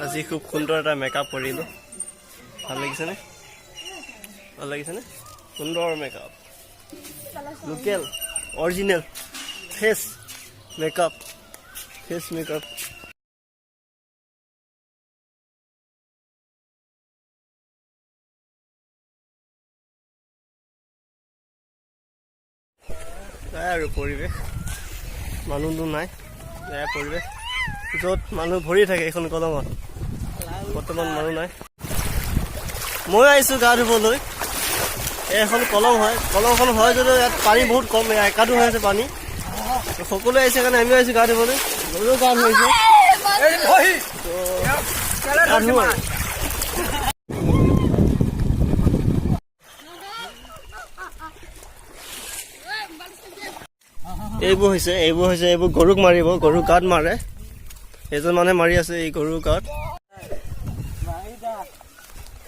আজি খুব সুন্দৰ এটা মেকআপ কৰিলোঁ। ভাল লাগিছেনে? ভাল লাগিছেনে? সুন্দৰ makeup, local original face makeup, face makeup. আৰু পৰিৱেশ, মানুহটো নাই, এয়া পৰিৱেশ য'ত মানুহ ভৰি থাকে। এইখন কলঙত বৰ্তমান মানুহ নাই। মই আহিছোঁ গা ধুবলৈ। এখন কলং হয়, কলংখন হয় যদিও ইয়াত পানী বহুত কম, একাদো হৈ আছে পানী। সকলোৱে আহিছে কাৰণে আমিও আহিছোঁ গা ধুবলৈ। গৰুও গা ধুইছে। এইবোৰ হৈছে গৰুক মাৰিব, গৰুক গাত মাৰে। এজন মানুহে মাৰি আছে এই গৰুৰ গাত।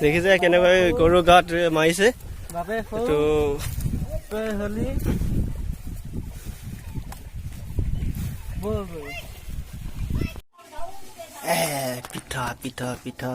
দেখিছে কেনেকৈ গৰুৰ গাত মাৰিছে। এইটো পিঠা পিঠা পিঠা